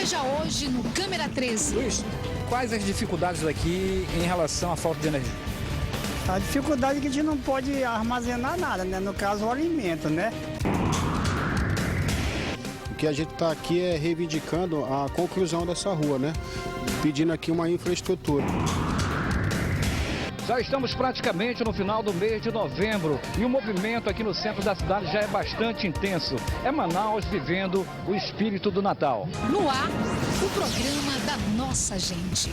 Veja hoje no Câmera 13. Luiz, quais as dificuldades daqui em relação à falta de energia? A dificuldade é que a gente não pode armazenar nada, né? No caso, o alimento, né? O que a gente está aqui é reivindicando a conclusão dessa rua, né? Pedindo aqui uma infraestrutura. Já estamos praticamente no final do mês de novembro e o movimento aqui no centro da cidade já é bastante intenso. É Manaus vivendo o espírito do Natal. No ar, o programa da nossa gente.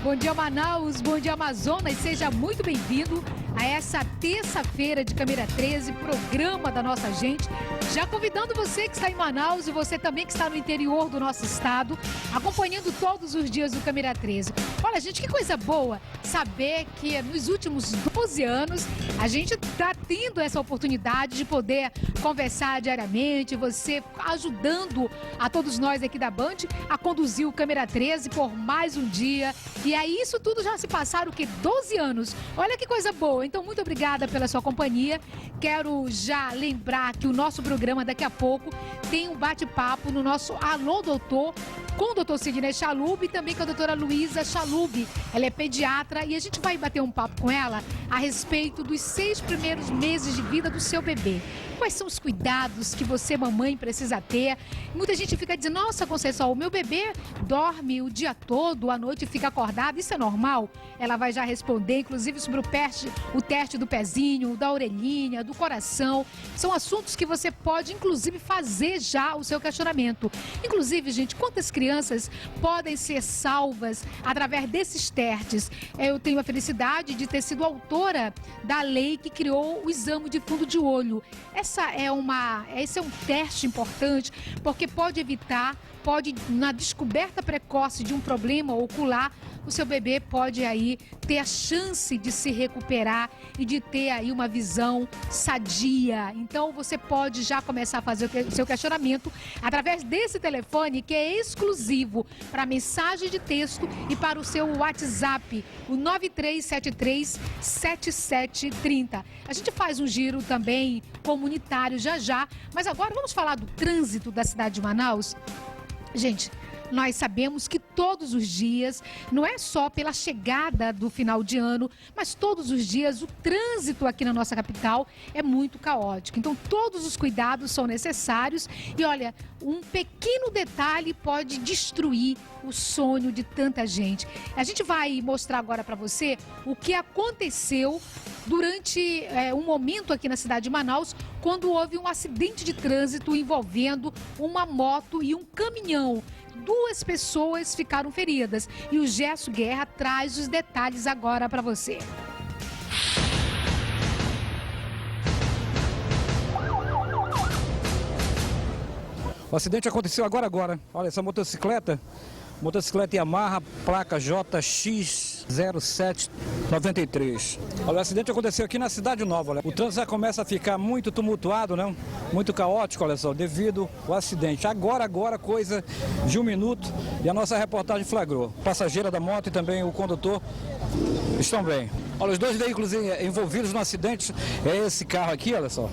Bom dia, Manaus, bom dia, Amazonas, seja muito bem-vindo a essa terça-feira de Câmera 13, programa da nossa gente. Já convidando você que está em Manaus e você também que está no interior do nosso estado, acompanhando todos os dias do Câmera 13. Olha, gente, que coisa boa saber que nos últimos 12 anos a gente está tendo essa oportunidade de poder conversar diariamente, você ajudando a todos nós aqui da Band a conduzir o Câmera 13 por mais um dia. E aí isso tudo já se passaram, o quê? 12 anos. Olha que coisa boa. Então, muito obrigada pela sua companhia. Quero já lembrar que o nosso programa daqui a pouco tem um bate-papo no nosso Alô Doutor, com o doutor Sidney Chalub e também com a doutora Luísa Chalub. Ela é pediatra e a gente vai bater um papo com ela a respeito dos 6 primeiros meses de vida do seu bebê. Quais são os cuidados que você, mamãe, precisa ter? Muita gente fica dizendo, nossa, Conceição, o meu bebê dorme o dia todo, à noite fica acordado, isso é normal? Ela vai já responder, inclusive, sobre o teste do pezinho, da orelhinha, do coração. São assuntos que você pode, inclusive, fazer já o seu questionamento. Inclusive, gente, quantas crianças podem ser salvas através desses testes? Eu tenho a felicidade de ter sido autora da lei que criou o exame de fundo de olho. Esse é um teste importante, porque pode evitar, na descoberta precoce de um problema ocular, o seu bebê pode aí ter a chance de se recuperar e de ter aí uma visão sadia. Então você pode já começar a fazer o seu questionamento através desse telefone que é exclusivo para mensagem de texto e para o seu WhatsApp, o 93737730. A gente faz um giro também comunitário já, mas agora vamos falar do trânsito da cidade de Manaus. Gente, nós sabemos que todos os dias, não é só pela chegada do final de ano, mas todos os dias o trânsito aqui na nossa capital é muito caótico. Então, todos os cuidados são necessários e, olha, um pequeno detalhe pode destruir o sonho de tanta gente. A gente vai mostrar agora para você o que aconteceu durante um momento aqui na cidade de Manaus, quando houve um acidente de trânsito envolvendo uma moto e um caminhão. 2 pessoas ficaram feridas e o Gerson Guerra traz os detalhes agora para você. O acidente aconteceu agora. Olha, essa motocicleta Yamaha, placa JX0793. Olha, o acidente aconteceu aqui na Cidade Nova. Olha. O trânsito já começa a ficar muito tumultuado, né? Muito caótico, olha só, devido ao acidente. Agora, coisa de 1 minuto, e a nossa reportagem flagrou. A passageira da moto e também o condutor estão bem. Olha, os 2 veículos envolvidos no acidente é esse carro aqui, olha só.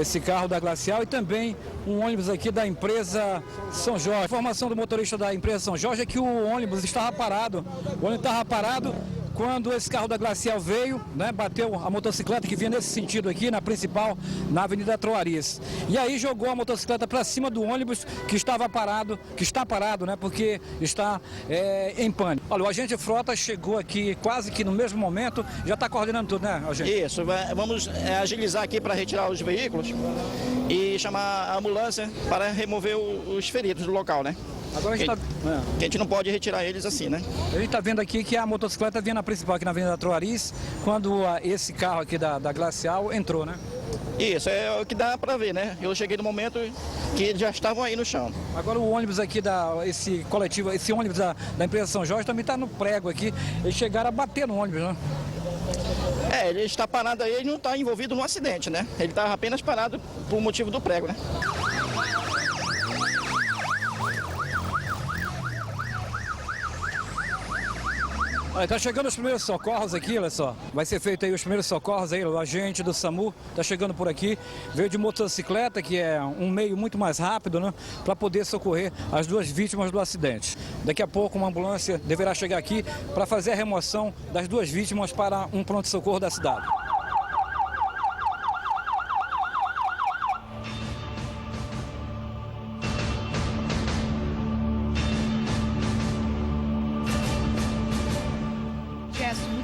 Esse carro da Glacial e também um ônibus aqui da empresa São Jorge. A informação do motorista da empresa São Jorge é que o ônibus estava parado. O ônibus estava parado quando esse carro da Glacial veio, né, bateu a motocicleta que vinha nesse sentido aqui, na principal, na Avenida Troarias. E aí jogou a motocicleta para cima do ônibus que está parado, né, porque está em pânico. Olha, o agente Frota chegou aqui quase que no mesmo momento, já está coordenando tudo, né, agente? Isso, vamos agilizar aqui para retirar os veículos e chamar a ambulância para remover os feridos do local, né? Agora a gente não pode retirar eles assim, né? A gente está vendo aqui que a motocicleta vinha na principal, aqui na Avenida Troariz, quando esse carro aqui da Glacial entrou, né? Isso, é o que dá para ver, né? Eu cheguei no momento que eles já estavam aí no chão. Agora o ônibus aqui, esse ônibus da empresa São Jorge também está no prego aqui. Eles chegaram a bater no ônibus, né? Ele está parado aí e não está envolvido no acidente, né? Ele está apenas parado por motivo do prego, né? Olha, tá chegando os primeiros socorros aqui, olha só. Vai ser feito aí os primeiros socorros aí, o agente do SAMU tá chegando por aqui. Veio de motocicleta, que é um meio muito mais rápido, né? Para poder socorrer as 2 vítimas do acidente. Daqui a pouco uma ambulância deverá chegar aqui para fazer a remoção das 2 vítimas para um pronto-socorro da cidade.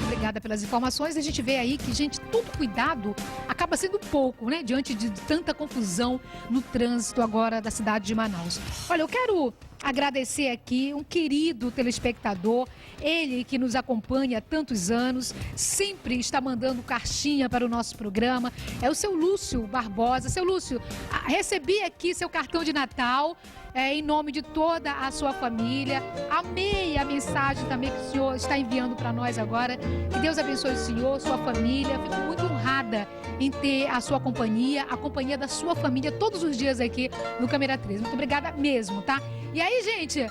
Obrigada pelas informações. A gente vê aí que, gente, todo cuidado acaba sendo pouco, né? Diante de tanta confusão no trânsito agora da cidade de Manaus. Olha, eu quero agradecer aqui um querido telespectador, ele que nos acompanha há tantos anos, sempre está mandando caixinha para o nosso programa, é o seu Lúcio Barbosa. Seu Lúcio, recebi aqui seu cartão de Natal, em nome de toda a sua família. Amei a mensagem também que o senhor está enviando para nós agora. Que Deus abençoe o senhor, sua família. Fico muito honrada em ter a sua companhia, a companhia da sua família todos os dias aqui no Câmera 13. Muito obrigada mesmo, tá? E aí, gente,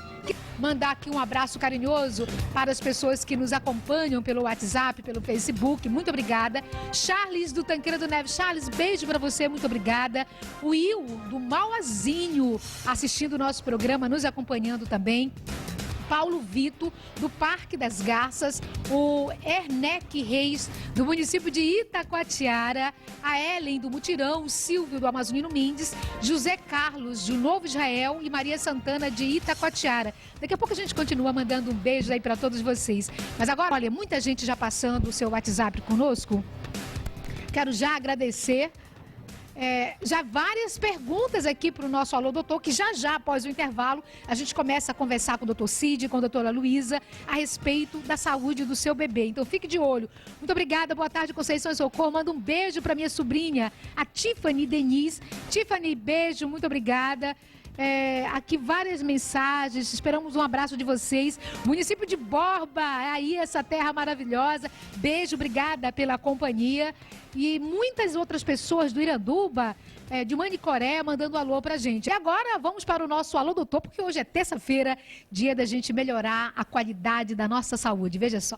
mandar aqui um abraço carinhoso para as pessoas que nos acompanham pelo WhatsApp, pelo Facebook. Muito obrigada. Charles do Tanqueira do Neves. Charles, beijo para você, muito obrigada. O Will do Mauazinho assistindo o nosso programa, nos acompanhando também. Paulo Vito, do Parque das Garças, o Ernec Reis, do município de Itacoatiara, a Ellen, do Mutirão, o Silvio, do Amazonino Mendes, José Carlos, de Novo Israel e Maria Santana, de Itacoatiara. Daqui a pouco a gente continua mandando um beijo aí para todos vocês. Mas agora, olha, muita gente já passando o seu WhatsApp conosco. Quero já agradecer. Já várias perguntas aqui para o nosso Alô Doutor, que já após o intervalo, a gente começa a conversar com o doutor Cid, com a doutora Luísa, a respeito da saúde do seu bebê. Então fique de olho. Muito obrigada, boa tarde, Conceição e Socorro. Manda um beijo para minha sobrinha, a Tiffany Denise. Tiffany, beijo, muito obrigada. Aqui várias mensagens, esperamos um abraço de vocês. Município de Borba, aí essa terra maravilhosa. Beijo, obrigada pela companhia. E muitas outras pessoas do Iranduba, de Manicoré, mandando alô pra gente. E agora vamos para o nosso Alô Doutor, porque hoje é terça-feira, dia da gente melhorar a qualidade da nossa saúde. Veja só.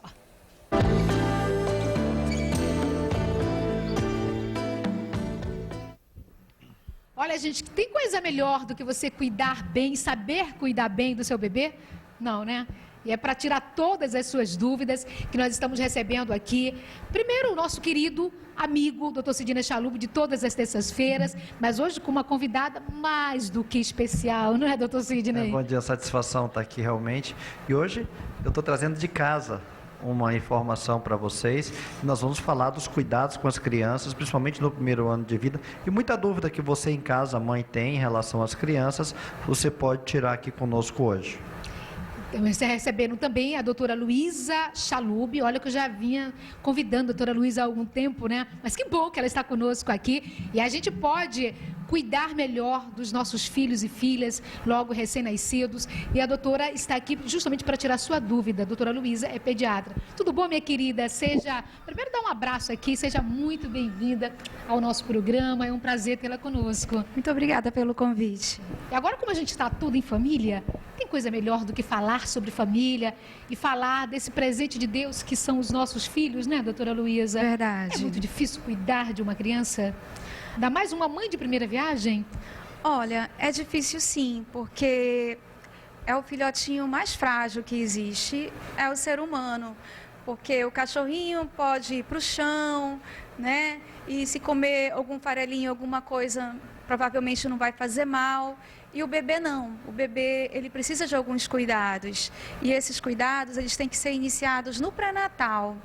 Olha, gente, tem coisa melhor do que você cuidar bem, saber cuidar bem do seu bebê? Não, né? E é para tirar todas as suas dúvidas que nós estamos recebendo aqui. Primeiro, o nosso querido amigo, doutor Sidney Chalub, de todas as terças-feiras, mas hoje com uma convidada mais do que especial, não é, doutor Sidney? Bom dia, satisfação estar aqui realmente. E hoje eu estou trazendo de casa uma informação para vocês. Nós vamos falar dos cuidados com as crianças, principalmente no primeiro ano de vida. E muita dúvida que você em casa, a mãe, tem em relação às crianças, você pode tirar aqui conosco hoje. Você recebendo também a doutora Luísa Chalub. Olha que eu já vinha convidando a doutora Luísa há algum tempo, né? Mas que bom que ela está conosco aqui. E a gente pode cuidar melhor dos nossos filhos e filhas, logo recém-nascidos. E a doutora está aqui justamente para tirar sua dúvida. A doutora Luísa é pediatra. Tudo bom, minha querida? Primeiro, dá um abraço aqui. Seja muito bem-vinda ao nosso programa. É um prazer tê-la conosco. Muito obrigada pelo convite. E agora, como a gente está tudo em família, tem coisa melhor do que falar sobre família e falar desse presente de Deus que são os nossos filhos, né, doutora Luísa? Verdade. É muito difícil cuidar de uma criança, ainda mais uma mãe de primeira viagem? Olha, é difícil sim, porque é o filhotinho mais frágil que existe, é o ser humano. Porque o cachorrinho pode ir para o chão, né? E se comer algum farelinho, alguma coisa, provavelmente não vai fazer mal. E o bebê não. O bebê, ele precisa de alguns cuidados. E esses cuidados, eles têm que ser iniciados no pré-natal.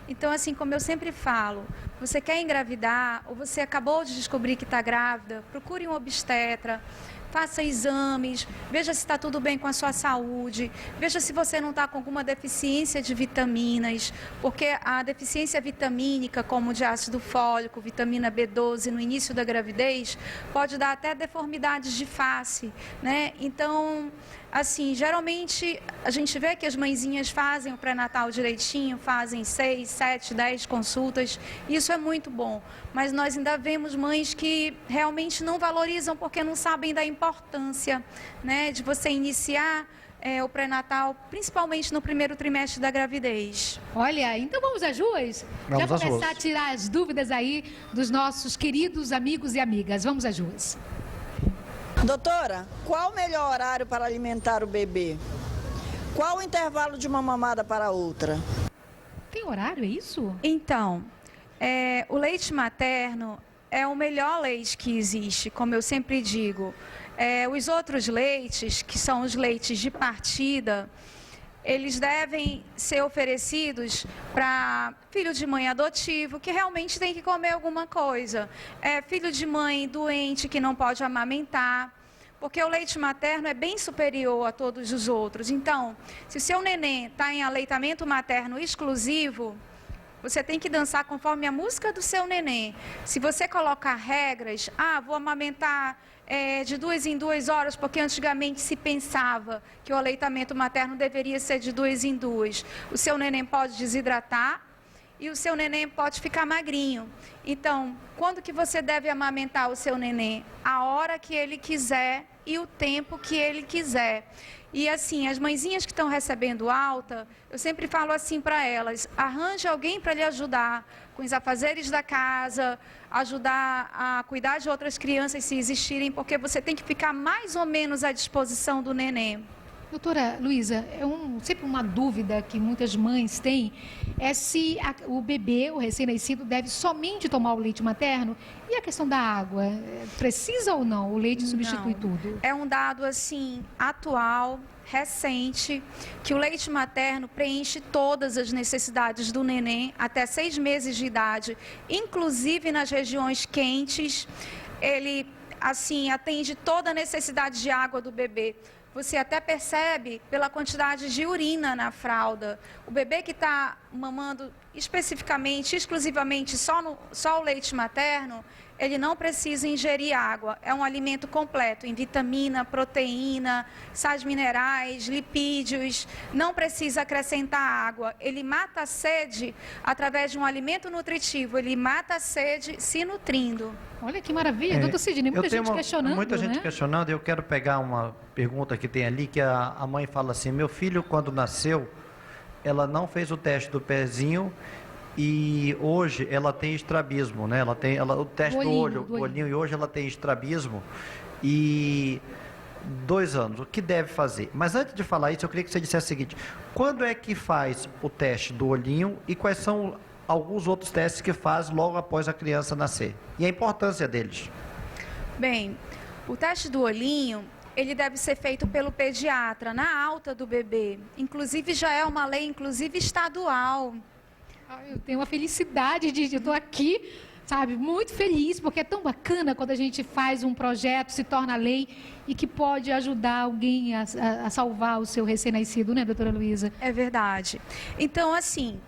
Então, assim, como eu sempre falo, você quer engravidar ou você acabou de descobrir que está grávida, procure um obstetra, faça exames, veja se está tudo bem com a sua saúde, veja se você não está com alguma deficiência de vitaminas, porque a deficiência vitamínica, como de ácido fólico, vitamina B12 no início da gravidez, pode dar até deformidades de face, né? Então, assim, geralmente a gente vê que as mãezinhas fazem o pré-natal direitinho, fazem 6, 7, 10 consultas, isso é muito bom. Mas nós ainda vemos mães que realmente não valorizam porque não sabem da importância, né, de você iniciar o pré-natal, principalmente no primeiro trimestre da gravidez. Olha, então vamos às ruas? Vamos Já às começar ruas. a tirar as dúvidas aí dos nossos queridos amigos e amigas. Vamos às ruas. Doutora, qual o melhor horário para alimentar o bebê? Qual o intervalo de uma mamada para outra? Tem horário, é isso? Então, o leite materno é o melhor leite que existe, como eu sempre digo. Os outros leites, que são os leites de partida, eles devem ser oferecidos para filho de mãe adotivo, que realmente tem que comer alguma coisa. Filho de mãe doente, que não pode amamentar, porque o leite materno é bem superior a todos os outros. Então, se o seu neném está em aleitamento materno exclusivo, você tem que dançar conforme a música do seu neném. Se você colocar regras, vou amamentar de 2 em 2 horas, porque antigamente se pensava que o aleitamento materno deveria ser de 2 em 2. O seu neném pode desidratar e o seu neném pode ficar magrinho. Então, quando que você deve amamentar o seu neném? A hora que ele quiser e o tempo que ele quiser. E assim, as mãezinhas que estão recebendo alta, eu sempre falo assim para elas: arranje alguém para lhe ajudar com os afazeres da casa, ajudar a cuidar de outras crianças se existirem, porque você tem que ficar mais ou menos à disposição do neném. Doutora Luísa, sempre uma dúvida que muitas mães têm é se o bebê, o recém-nascido, deve somente tomar o leite materno. E a questão da água, precisa ou não? O leite substitui tudo? É um dado assim atual, recente, que o leite materno preenche todas as necessidades do neném até 6 meses de idade, inclusive nas regiões quentes. Ele assim atende toda a necessidade de água do bebê. Você até percebe pela quantidade de urina na fralda. O bebê que está mamando especificamente, exclusivamente só o leite materno, ele não precisa ingerir água. É um alimento completo em vitamina, proteína, sais minerais, lipídios. Não precisa acrescentar água. Ele mata a sede através de um alimento nutritivo. Ele mata a sede se nutrindo. Olha que maravilha, doutor Sidney, muita gente questionando, muita gente né? questionando, eu quero pegar uma pergunta que tem ali, que a mãe fala assim: meu filho, quando nasceu, ela não fez o teste do pezinho e hoje ela tem estrabismo, né? O teste do olhinho, e hoje ela tem estrabismo e 2 anos, o que deve fazer? Mas antes de falar isso, eu queria que você dissesse o seguinte: quando é que faz o teste do olhinho e quais são alguns outros testes que faz logo após a criança nascer? E a importância deles? Bem, o teste do olhinho, ele deve ser feito pelo pediatra na alta do bebê. Inclusive, já é uma lei, inclusive, estadual. Eu tenho uma felicidade de estou aqui, sabe, muito feliz, porque é tão bacana quando a gente faz um projeto, se torna lei e que pode ajudar alguém a salvar o seu recém-nascido, né, doutora Luísa? É verdade. Então, assim,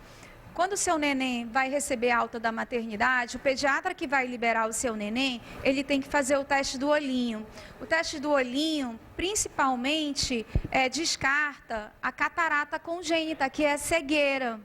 quando o seu neném vai receber alta da maternidade, o pediatra que vai liberar o seu neném, ele tem que fazer o teste do olhinho. O teste do olhinho, principalmente, descarta a catarata congênita, que é a cegueira.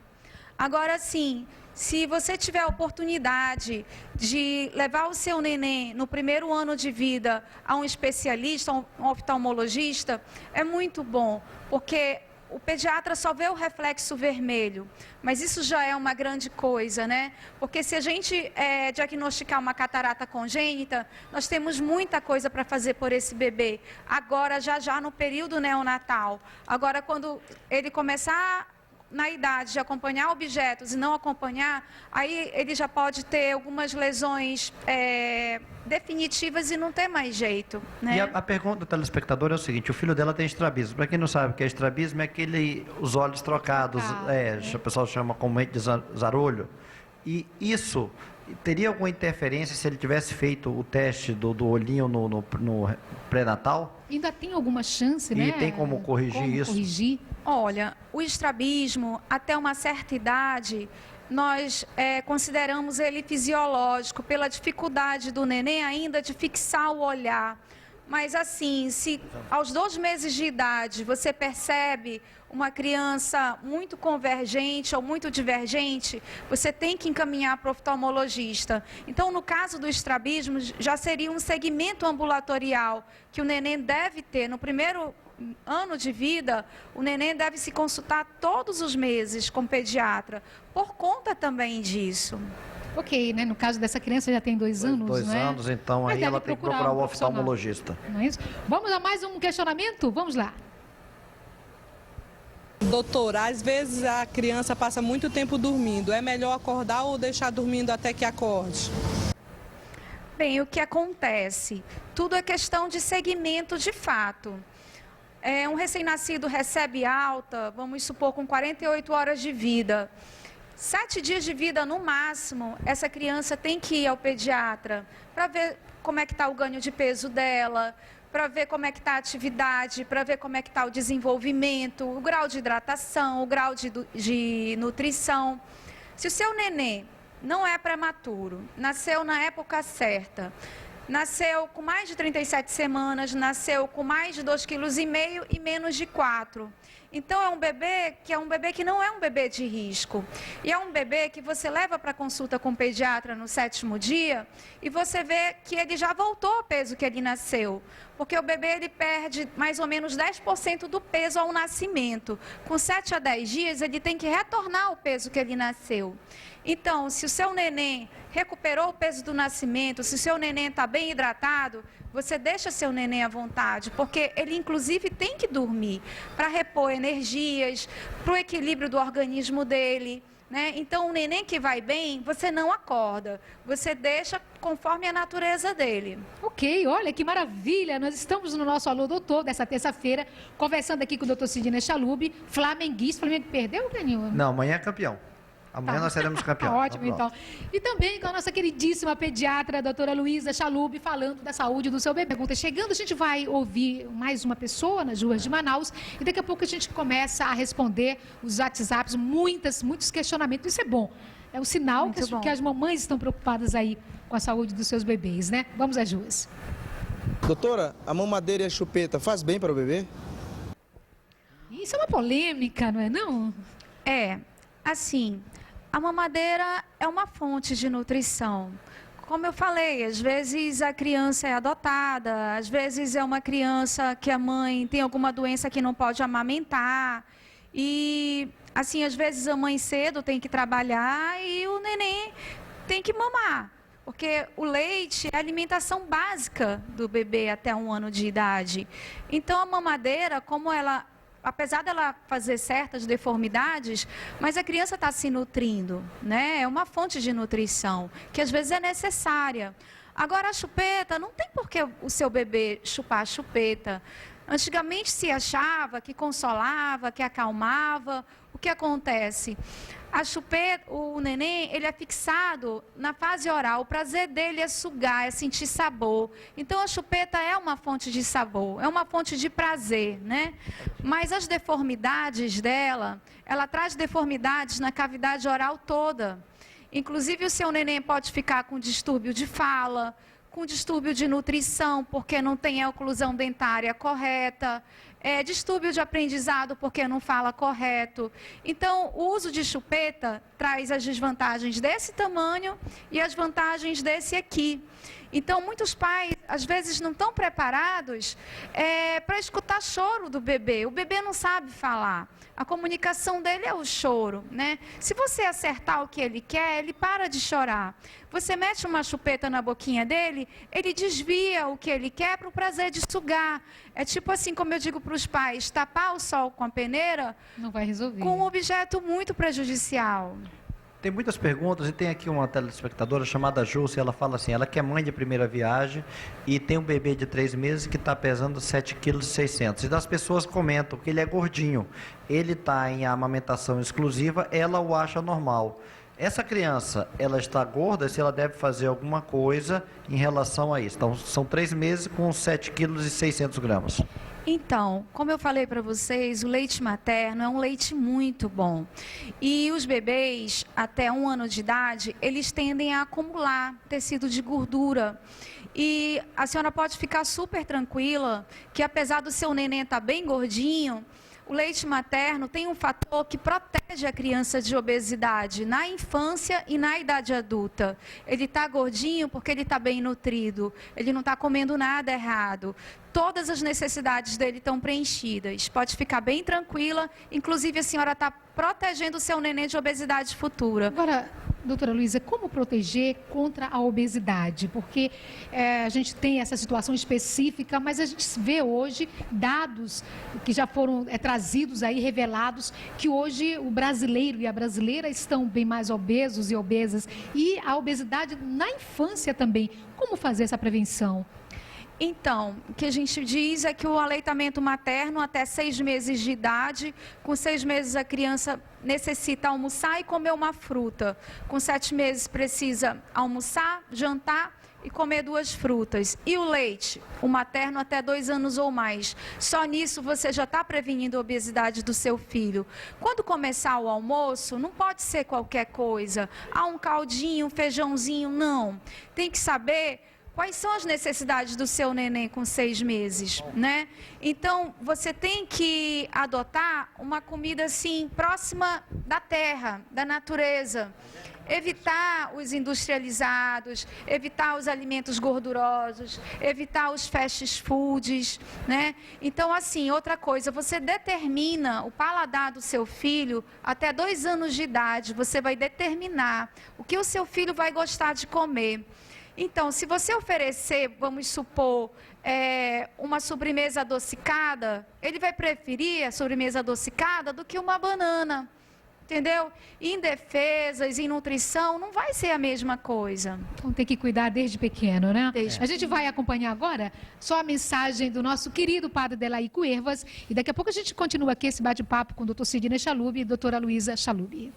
Agora, sim, se você tiver a oportunidade de levar o seu neném no primeiro ano de vida a um especialista, um oftalmologista, é muito bom, porque o pediatra só vê o reflexo vermelho, mas isso já é uma grande coisa, né? Porque se a gente diagnosticar uma catarata congênita, nós temos muita coisa para fazer por esse bebê. Agora, já no período neonatal. Agora, quando ele começar na idade de acompanhar objetos e não acompanhar, aí ele já pode ter algumas lesões definitivas e não ter mais jeito, né? E a pergunta do telespectador é o seguinte: o filho dela tem estrabismo. Para quem não sabe o que é estrabismo, é os olhos trocados, o pessoal chama comumente de zarolho. E isso teria alguma interferência se ele tivesse feito o teste do olhinho no pré-natal? Ainda tem alguma chance, né? E tem como corrigir isso? Olha, o estrabismo, até uma certa idade, nós consideramos ele fisiológico, pela dificuldade do neném ainda de fixar o olhar. Mas assim, se aos 2 meses de idade você percebe uma criança muito convergente ou muito divergente, você tem que encaminhar para o oftalmologista. Então, no caso do estrabismo, já seria um segmento ambulatorial que o neném deve ter. No primeiro ano de vida, o neném deve se consultar todos os meses com o pediatra, por conta também disso. Ok, né? No caso dessa criança já tem 2 anos, 2 né? anos, então Mas aí deve ela tem que procurar um o profissional. oftalmologista. Não é isso? Vamos a mais um questionamento? Vamos lá. Doutora, às vezes a criança passa muito tempo dormindo. É melhor acordar ou deixar dormindo até que acorde? Bem, o que acontece? Tudo é questão de segmento de fato. Um recém-nascido recebe alta, vamos supor, com 48 horas de vida. 7 dias de vida no máximo, essa criança tem que ir ao pediatra para ver como é que está o ganho de peso dela, para ver como é que está a atividade, para ver como é que está o desenvolvimento, o grau de hidratação, o grau de nutrição. Se o seu nenê não é prematuro, nasceu na época certa, nasceu com mais de 37 semanas, nasceu com mais de 2,5 kg e menos de 4. Então, é um bebê que não é um bebê de risco. E é um bebê que você leva para consulta com o pediatra no 7º dia e você vê que ele já voltou ao peso que ele nasceu. Porque o bebê ele perde mais ou menos 10% do peso ao nascimento. Com 7 a 10 dias, ele tem que retornar ao peso que ele nasceu. Então, se o seu neném recuperou o peso do nascimento, se o seu neném está bem hidratado, você deixa seu neném à vontade, porque ele inclusive tem que dormir para repor energias, para o equilíbrio do organismo dele, né? Então, o neném que vai bem, você não acorda, você deixa conforme a natureza dele. Ok, olha que maravilha. Nós estamos no nosso Alô Doutor dessa terça-feira, conversando aqui com o Dr. Sidney Chalub, flamenguista. Flamengo perdeu, Canil? Não, amanhã é campeão. Amanhã nós seremos campeões. Ótimo, então. E também com a nossa queridíssima pediatra, a doutora Luísa Chalub, falando da saúde do seu bebê. Pergunta chegando, a gente vai ouvir mais uma pessoa nas ruas de Manaus e daqui a pouco a gente começa a responder os WhatsApps, muitos questionamentos. Isso é bom. É um sinal que as mamães estão preocupadas aí com a saúde dos seus bebês, né? Vamos às ruas. Doutora, a mamadeira e a chupeta faz bem para o bebê? Isso é uma polêmica, não é não? Assim, a mamadeira é uma fonte de nutrição. Como eu falei, às vezes a criança é adotada, às vezes é uma criança que a mãe tem alguma doença que não pode amamentar. E, assim, às vezes a mãe cedo tem que trabalhar e o neném tem que mamar. Porque o leite é a alimentação básica do bebê até 1 ano de idade. Então, a mamadeira, como ela... Apesar dela fazer certas deformidades, mas a criança está se nutrindo, né? É uma fonte de nutrição, que às vezes é necessária. Agora, a chupeta, não tem por que o seu bebê chupar a chupeta. Antigamente se achava que consolava, que acalmava. O que acontece? A chupeta, o neném, ele é fixado na fase oral. O prazer dele é sugar, é sentir sabor. Então, a chupeta é uma fonte de sabor, é uma fonte de prazer, né? Mas as deformidades dela, ela traz deformidades na cavidade oral toda. Inclusive, o seu neném pode ficar com distúrbio de fala, com distúrbio de nutrição, porque não tem a oclusão dentária correta, distúrbio de aprendizado, porque não fala correto. Então, o uso de chupeta traz as desvantagens desse tamanho e as vantagens desse aqui. Então, muitos pais, às vezes, não estão preparados para escutar choro do bebê. O bebê não sabe falar. A comunicação dele é o choro, né? Se você acertar o que ele quer, ele para de chorar. Você mete uma chupeta na boquinha dele, ele desvia o que ele quer para o prazer de sugar. É tipo assim, como eu digo para os pais, tapar o sol com a peneira... Não vai resolver. Com um objeto muito prejudicial. Tem muitas perguntas e tem aqui uma telespectadora chamada Júcia, ela fala assim, ela que é mãe de primeira viagem e tem um bebê de 3 meses que está pesando 7,6 kg. E das pessoas comentam que ele é gordinho, ele está em amamentação exclusiva, ela o acha normal. Essa criança, ela está gorda, se ela deve fazer alguma coisa em relação a isso. Então, são 3 meses com 7,6 kg. Então, como eu falei para vocês, o leite materno é um leite muito bom. E os bebês, até 1 ano de idade, eles tendem a acumular tecido de gordura. E a senhora pode ficar super tranquila que apesar do seu neném estar bem gordinho, o leite materno tem um fator que protege a criança de obesidade na infância e na idade adulta. Ele está gordinho porque ele está bem nutrido, ele não está comendo nada errado. Todas as necessidades dele estão preenchidas. Pode ficar bem tranquila, inclusive a senhora está protegendo o seu neném de obesidade futura. Agora, doutora Luísa, como proteger contra a obesidade? Porque a gente tem essa situação específica, mas a gente vê hoje dados que já foram trazidos aí, revelados, que hoje o brasileiro e a brasileira estão bem mais obesos e obesas. E a obesidade na infância também. Como fazer essa prevenção? Então, o que a gente diz é que o aleitamento materno até 6 meses de idade, com 6 meses a criança necessita almoçar e comer uma fruta. Com 7 meses precisa almoçar, jantar e comer 2 frutas. E o leite, o materno até 2 anos ou mais. Só nisso você já está prevenindo a obesidade do seu filho. Quando começar o almoço, não pode ser qualquer coisa. Um caldinho, um feijãozinho, não. Tem que saber quais são as necessidades do seu neném com 6 meses, né? Então, você tem que adotar uma comida, assim, próxima da terra, da natureza. Evitar os industrializados, evitar os alimentos gordurosos, evitar os fast foods, né? Então, assim, outra coisa, você determina o paladar do seu filho até 2 anos de idade, você vai determinar o que o seu filho vai gostar de comer. Então, se você oferecer, vamos supor, uma sobremesa adocicada, ele vai preferir a sobremesa adocicada do que uma banana, entendeu? Em defesas, em nutrição, não vai ser a mesma coisa. Então tem que cuidar desde pequeno, né? A gente vai acompanhar agora só a mensagem do nosso querido padre Delaí Cuervas e daqui a pouco a gente continua aqui esse bate-papo com o Dr. Sidney Chalub e a doutora Luísa Chalub.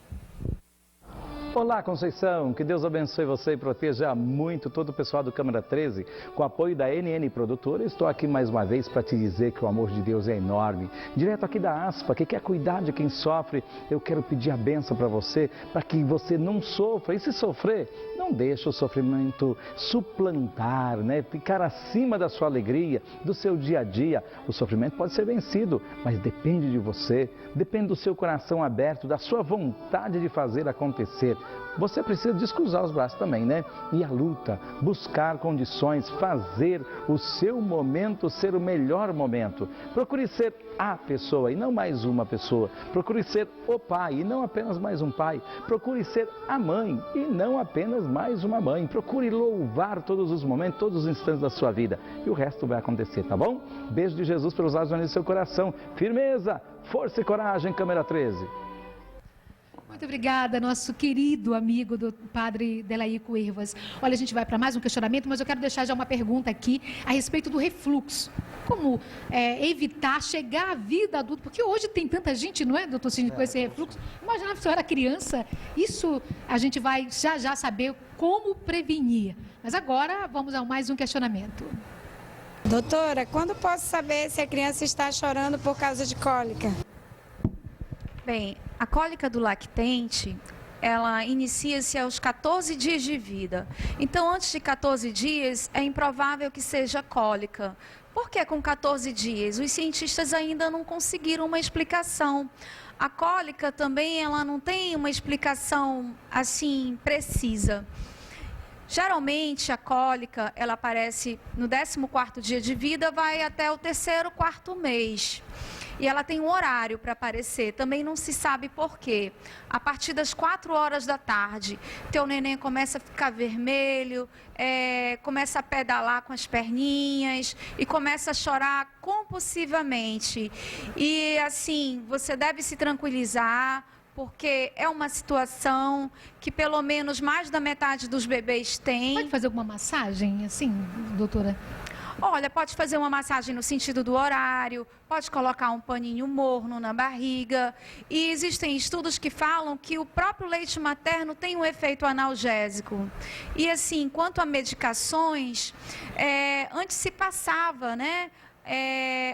Olá, Conceição, que Deus abençoe você e proteja muito todo o pessoal do Câmara 13. Com o apoio da NN Produtora, estou aqui mais uma vez para te dizer que o amor de Deus é enorme. Direto aqui da ASPA, que quer cuidar de quem sofre, eu quero pedir a bênção para você, para que você não sofra. E se sofrer, não deixe o sofrimento suplantar, né? Ficar acima da sua alegria, do seu dia a dia. O sofrimento pode ser vencido, mas depende de você, depende do seu coração aberto, da sua vontade de fazer acontecer. Você precisa descruzar os braços também, né? E a luta, buscar condições, fazer o seu momento ser o melhor momento. Procure ser a pessoa e não mais uma pessoa. Procure ser o pai e não apenas mais um pai. Procure ser a mãe e não apenas mais uma mãe. Procure louvar todos os momentos, todos os instantes da sua vida. E o resto vai acontecer, tá bom? Beijo de Jesus pelos lados do seu coração. Firmeza, força e coragem, Câmara 13. Muito obrigada, nosso querido amigo do padre Delaí Cuervas. Olha, a gente vai para mais um questionamento, mas eu quero deixar já uma pergunta aqui a respeito do refluxo. Como evitar chegar à vida adulta? Porque hoje tem tanta gente, não é, doutor Sidney, com esse refluxo. Imagina se eu era criança. Isso a gente vai já saber como prevenir. Mas agora vamos a mais um questionamento. Doutora, quando posso saber se a criança está chorando por causa de cólica? Bem, a cólica do lactente, ela inicia-se aos 14 dias de vida. Então, antes de 14 dias, é improvável que seja cólica. Por que com 14 dias? Os cientistas ainda não conseguiram uma explicação. A cólica também, ela não tem uma explicação, assim, precisa. Geralmente, a cólica, ela aparece no 14º dia de vida, vai até o 3º, 4º mês. E ela tem um horário para aparecer, também não se sabe por quê. A partir das 4 horas da tarde, teu neném começa a ficar vermelho, começa a pedalar com as perninhas e começa a chorar compulsivamente. E assim, você deve se tranquilizar, porque é uma situação que pelo menos mais da metade dos bebês tem. Pode fazer alguma massagem, assim, doutora? Olha, pode fazer uma massagem no sentido do horário, pode colocar um paninho morno na barriga. E existem estudos que falam que o próprio leite materno tem um efeito analgésico. E assim, quanto a medicações, antes se passava, né?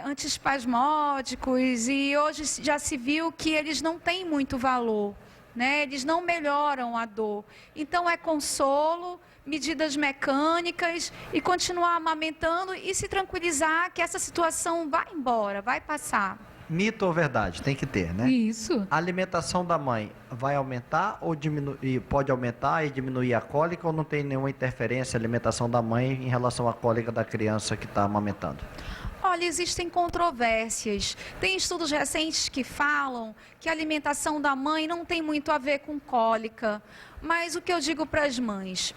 Antiespasmódicos, e hoje já se viu que eles não têm muito valor, né? Eles não melhoram a dor. Então é consolo, medidas mecânicas e continuar amamentando e se tranquilizar que essa situação vai embora, vai passar. Mito ou verdade? Tem que ter, né? Isso. A alimentação da mãe vai aumentar ou diminuir? Pode aumentar e diminuir a cólica ou não tem nenhuma interferência a alimentação da mãe em relação à cólica da criança que está amamentando? Olha, existem controvérsias. Tem estudos recentes que falam que a alimentação da mãe não tem muito a ver com cólica. Mas o que eu digo para as mães?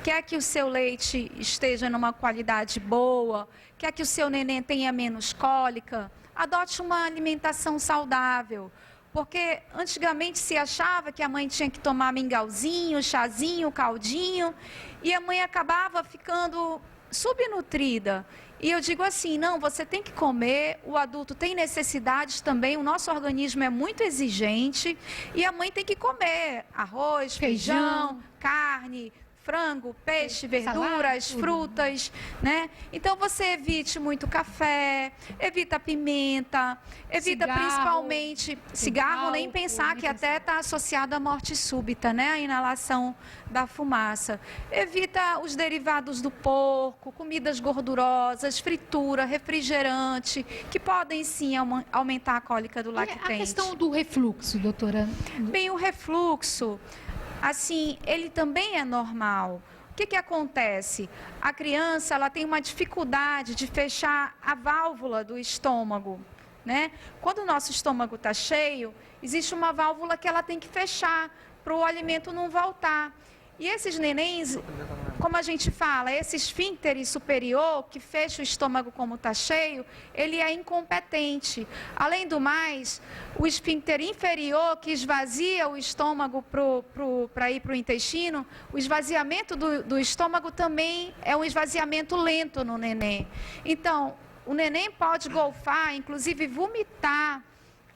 Quer que o seu leite esteja numa qualidade boa? Quer que o seu neném tenha menos cólica? Adote uma alimentação saudável. Porque antigamente se achava que a mãe tinha que tomar mingauzinho, chazinho, caldinho. E a mãe acabava ficando subnutrida. E eu digo assim, não, você tem que comer, o adulto tem necessidades também, o nosso organismo é muito exigente e a mãe tem que comer arroz, feijão, carne, frango, peixe, verduras, salada, frutas, né? Então você evite muito café, evita pimenta, evita principalmente cigarro, nem pensar que até está associado à morte súbita, né? A inalação da fumaça. Evita os derivados do porco, comidas gordurosas, fritura, refrigerante, que podem sim aumentar a cólica do lactente. E a questão do refluxo, doutora? Bem, o refluxo, assim, ele também é normal. O que acontece? A criança, ela tem uma dificuldade de fechar a válvula do estômago, né? Quando o nosso estômago está cheio, existe uma válvula que ela tem que fechar para o alimento não voltar. E esses nenéns, como a gente fala, esse esfíncter superior, que fecha o estômago como está cheio, ele é incompetente. Além do mais, o esfíncter inferior, que esvazia o estômago para ir para o intestino, o esvaziamento do estômago também é um esvaziamento lento no neném. Então, o neném pode golfar, inclusive vomitar,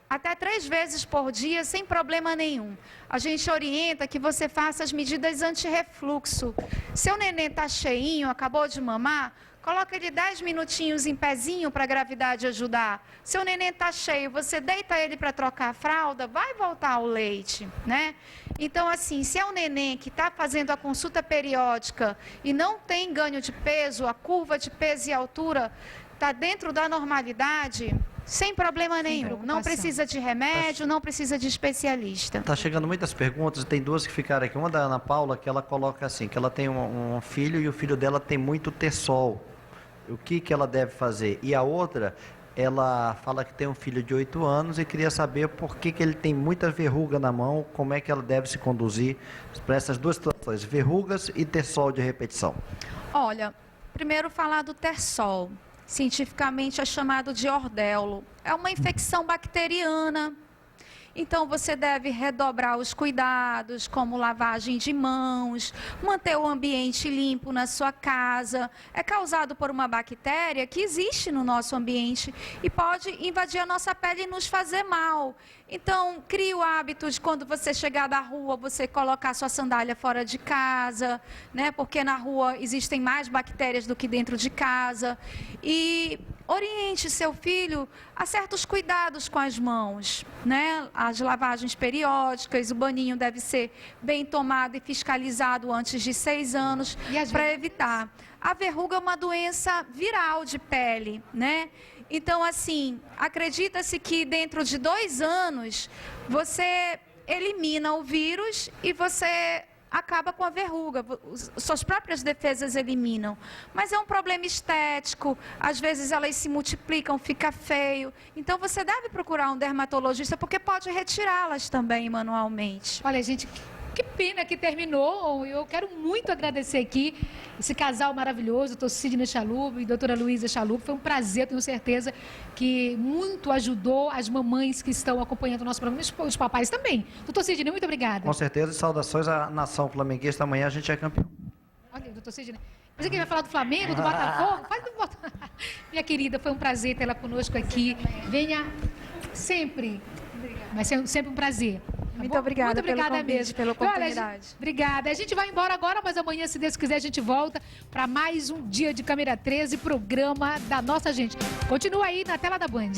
até 3 vezes por dia, sem problema nenhum. A gente orienta que você faça as medidas anti-refluxo. Seu neném está cheinho, acabou de mamar, coloca ele 10 minutinhos em pezinho para a gravidade ajudar. Seu neném está cheio, você deita ele para trocar a fralda, vai voltar o leite, né? Então, assim, se é um neném que está fazendo a consulta periódica e não tem ganho de peso, a curva de peso e altura está dentro da normalidade, sem problema nenhum. Não precisa de remédio, não precisa de especialista. Tá chegando muitas perguntas, tem 2 que ficaram aqui. Uma da Ana Paula, que ela coloca assim, que ela tem um filho e o filho dela tem muito tersol. O que ela deve fazer? E a outra, ela fala que tem um filho de 8 anos e queria saber por que ele tem muita verruga na mão, como é que ela deve se conduzir para essas 2 situações, verrugas e tersol de repetição. Olha, primeiro falar do tersol. Cientificamente é chamado de ordelo. É uma infecção bacteriana. Então você deve redobrar os cuidados, como lavagem de mãos, manter o ambiente limpo na sua casa. É causado por uma bactéria que existe no nosso ambiente e pode invadir a nossa pele e nos fazer mal. Então, crie o hábito de quando você chegar da rua, você colocar sua sandália fora de casa, né? Porque na rua existem mais bactérias do que dentro de casa. E oriente seu filho a certos cuidados com as mãos, né? As lavagens periódicas, o baninho deve ser bem tomado e fiscalizado antes de 6 anos para evitar. A verruga é uma doença viral de pele, né? Então, assim, acredita-se que dentro de 2 anos você elimina o vírus e você acaba com a verruga, suas próprias defesas eliminam. Mas é um problema estético, às vezes elas se multiplicam, fica feio. Então você deve procurar um dermatologista, porque pode retirá-las também manualmente. Olha, gente, que pena que terminou. Eu quero muito agradecer aqui esse casal maravilhoso, doutor Sidney Chalub e doutora Luísa Chalub. Foi um prazer, tenho certeza que muito ajudou as mamães que estão acompanhando o nosso programa, os papais também. Doutor Sidney, muito obrigada. Com certeza, saudações à nação flamenguista. Amanhã a gente é campeão. Olha, doutor Sidney. Você que vai falar do Flamengo, do Botafogo? Fale do Botafogo. Minha querida, foi um prazer tê-la conosco aqui. Venha sempre. Vai ser sempre um prazer. Muito obrigada pelo convite, mesmo. pela oportunidade. Olha, obrigada. A gente vai embora agora, mas amanhã, se Deus quiser, a gente volta para mais um dia de Câmera 13, programa da nossa gente. Continua aí na tela da Band.